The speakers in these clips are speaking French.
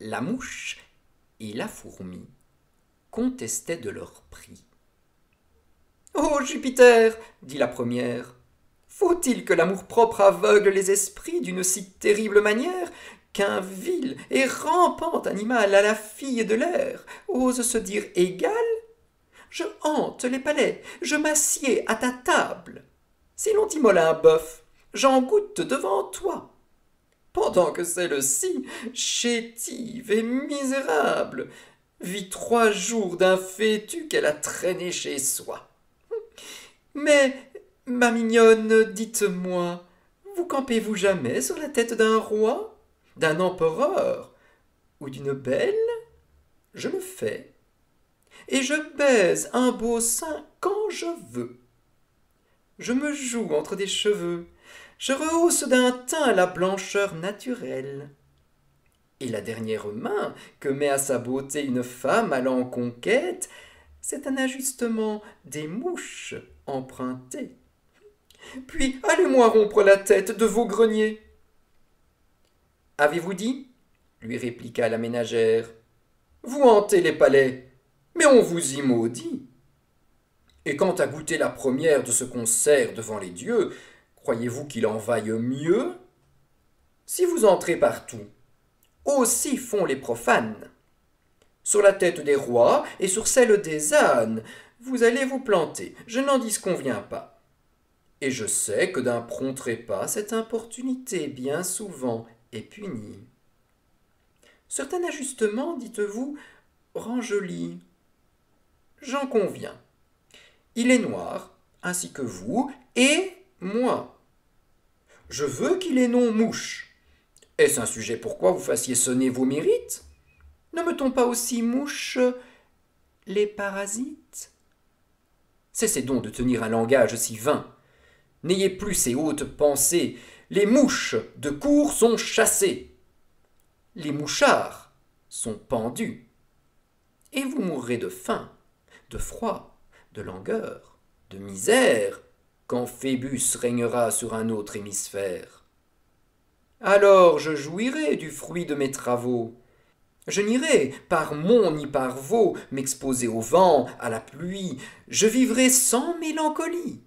La mouche et la fourmi contestaient de leur prix. Ô Jupiter, dit la première, faut-il que l'amour-propre aveugle les esprits d'une si terrible manière qu'un vil et rampant animal à la fille de l'air ose se dire égal? Je hante les palais, je m'assieds à ta table. Si l'on t'immole un bœuf, j'en goûte devant toi. Pendant que celle-ci, chétive et misérable, vit 3 jours d'un fétu qu'elle a traîné chez soi. Mais, ma mignonne, dites-moi, vous campez-vous jamais sur la tête d'un roi, d'un empereur ou d'une belle? Je le fais, et je baise un beau sein quand je veux. Je me joue entre des cheveux, je rehausse d'un teint la blancheur naturelle. Et la dernière main que met à sa beauté une femme allant en conquête, c'est un ajustement des mouches empruntées. Puis allez-moi rompre la tête de vos greniers. Avez-vous dit, lui répliqua la ménagère, vous hantez les palais, mais on vous y maudit. Et quant à goûter la première de ce qu'on sert devant les dieux, croyez-vous qu'il en vaille mieux? Si vous entrez partout, aussi font les profanes. Sur la tête des rois et sur celle des ânes, vous allez vous planter, je n'en disconviens pas. Et je sais que d'un prompt trépas, cette importunité bien souvent est punie. Certain ajustement, dites-vous, rend joli. J'en conviens. Il est noir, ainsi que vous, et moi. Je veux qu'il ait nom mouche. Est-ce un sujet pourquoi vous fassiez sonner vos mérites? Ne mettons pas aussi mouche les parasites? Cessez donc de tenir un langage si vain. N'ayez plus ces hautes pensées. Les mouches de cour sont chassées. Les mouchards sont pendus. Et vous mourrez de faim, de froid, de langueur, de misère, quand Phébus régnera sur un autre hémisphère. Alors je jouirai du fruit de mes travaux. Je n'irai par monts ni par vaux m'exposer au vent, à la pluie. Je vivrai sans mélancolie.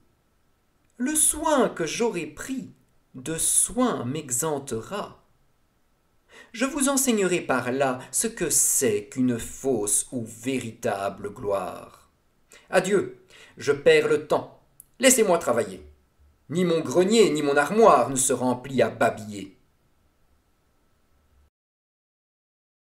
Le soin que j'aurai pris, de soin m'exemptera. Je vous enseignerai par là ce que c'est qu'une fausse ou véritable gloire. Adieu, je perds le temps. Laissez-moi travailler. Ni mon grenier, ni mon armoire ne se remplit à babiller.